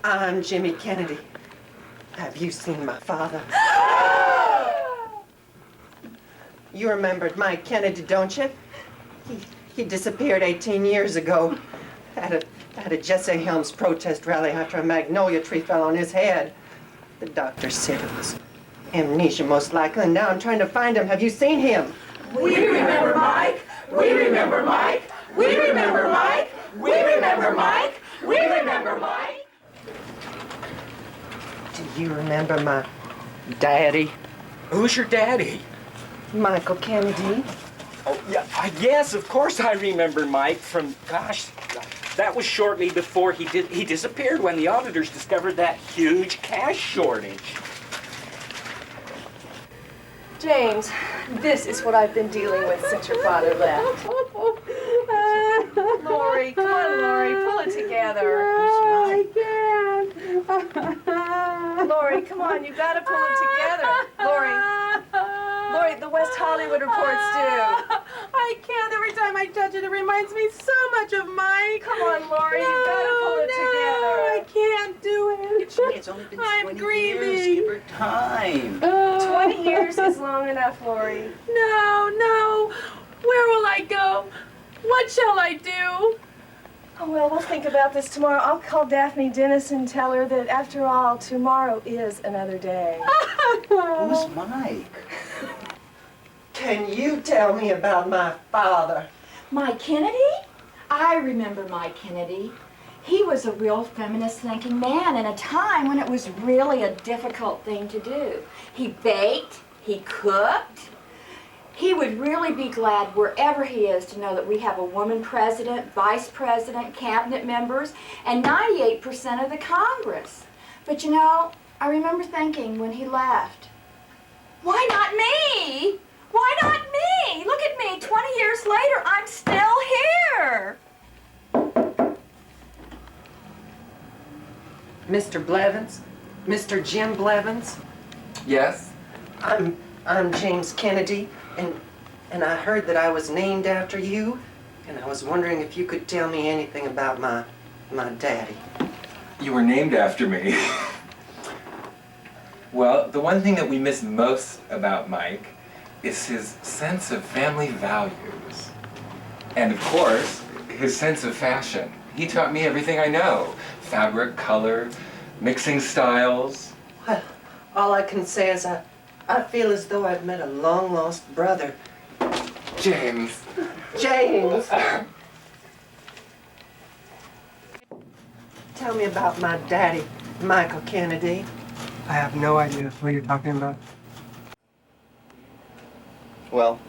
I'm Jimmy Kennedy. Have you seen my father? You remembered Mike Kennedy, don't you? He disappeared 18 years ago at a Jesse Helms protest rally after a magnolia tree fell on his head. The doctor said it was amnesia most likely, and now I'm trying to find him. Have you seen him? We remember Mike! We remember Mike! We remember Mike! We remember Mike! We remember Mike! Do you remember my daddy? Who's your daddy? Michael Kennedy. Oh, yeah, yes, of course I remember Mike from, gosh, that was shortly before he disappeared when the auditors discovered that huge cash shortage. James, this is what I've been dealing with since your father left. Lori, come on, Lori, pull it together. I can't. Lori, come on, you gotta pull it together. Lori, the West Hollywood report's due. I can't. Every time I touch it, it reminds me so much of Mike. Come on, Lori, you gotta pull it together. I can't do it. It's only been I'm 20 grieving. years. Give her time. 20 years is long enough, Lori. No. Where will I go? What shall I do? Oh, well, we'll think about this tomorrow. I'll call Daphne Dennis and tell her that, after all, tomorrow is another day. Who's Mike? Can you tell me about my father? Mike Kennedy? I remember Mike Kennedy. He was a real feminist-thinking man in a time when it was really a difficult thing to do. He baked, he cooked. He would really be glad wherever he is to know that we have a woman president, vice president, cabinet members, and 98% of the Congress. But you know, I remember thinking when he left, why not me? Why not me? Look at me, 20 years later, I'm still here. Mr. Blevins? Mr. Jim Blevins? Yes? I'm James Kennedy, and I heard that I was named after you, and I was wondering if you could tell me anything about my daddy. You were named after me. Well, the one thing that we miss most about Mike is his sense of family values. And of course, his sense of fashion. He taught me everything I know. Fabric, color, mixing styles. Well, all I can say is I feel as though I've met a long-lost brother. James. James! Tell me about my daddy, Michael Kennedy. I have no idea what you're talking about. Well,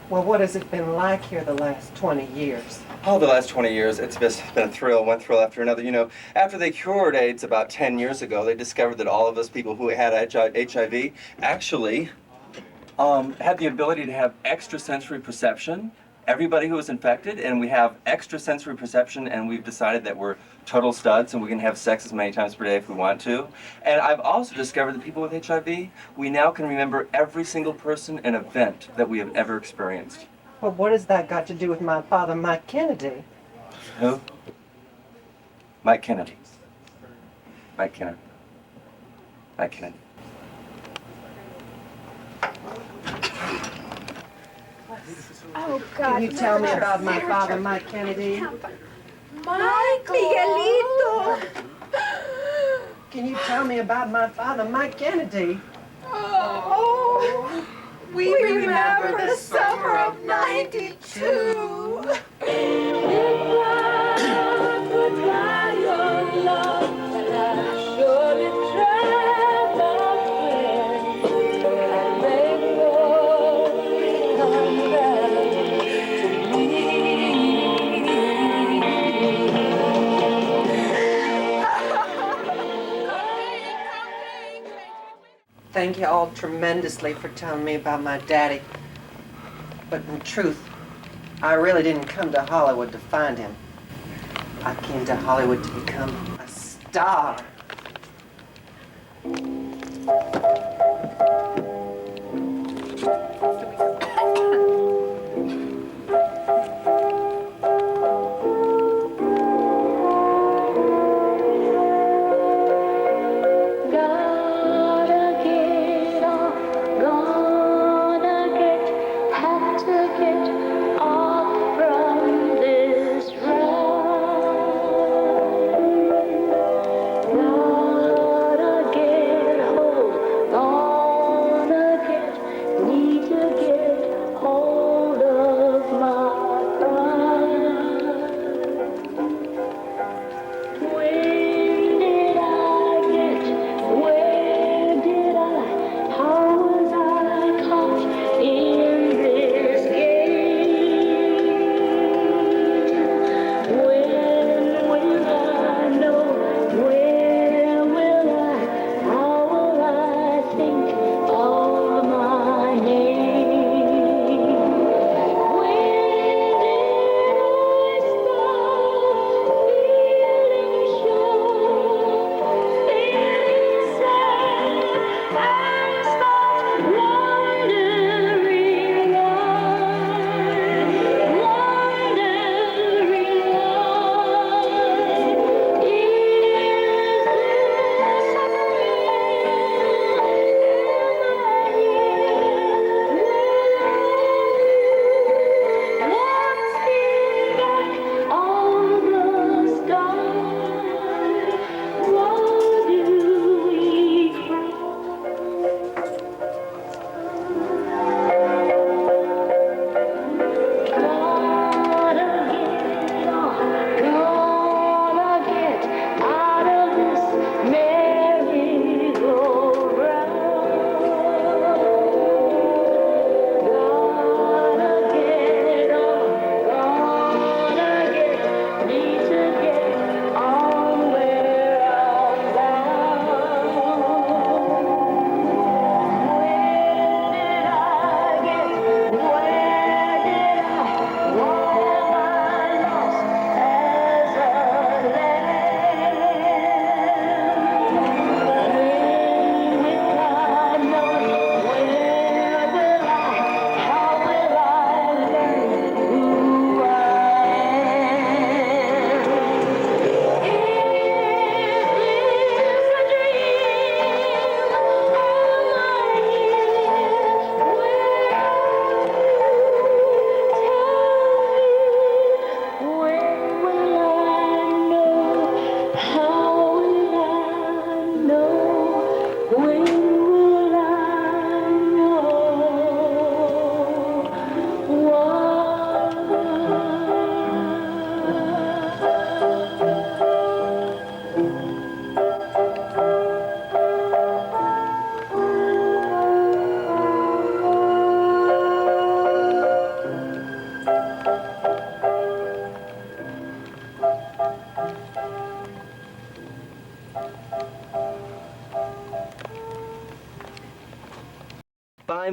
What has it been like here the last 20 years? oh, the last 20 years, it's just been a thrill, one thrill after another. You know, after they cured AIDS about 10 years ago, they discovered that all of us people who had HIV actually had the ability to have extrasensory perception. Everybody who was infected, and we have extrasensory perception, and we've decided that we're total studs and we can have sex as many times per day if we want to. And I've also discovered that people with HIV, we now can remember every single person and event that we have ever experienced. Well, what has that got to do with my father, Mike Kennedy? Who? Mike Kennedy. Mike Kennedy. Mike Kennedy. Oh, God. Can you tell me about my father, Mike Kennedy? Miguelito. Can you tell me about my father, Mike Kennedy? Oh, we remember the summer of '92. Thank you all tremendously for telling me about my daddy. But in truth, I really didn't come to Hollywood to find him. I came to Hollywood to become a star.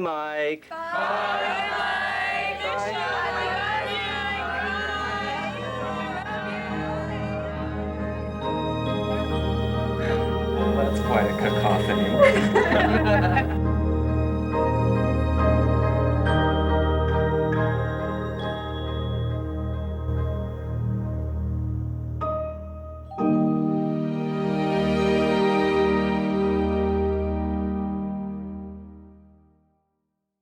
Mike. That's quite a cacophony.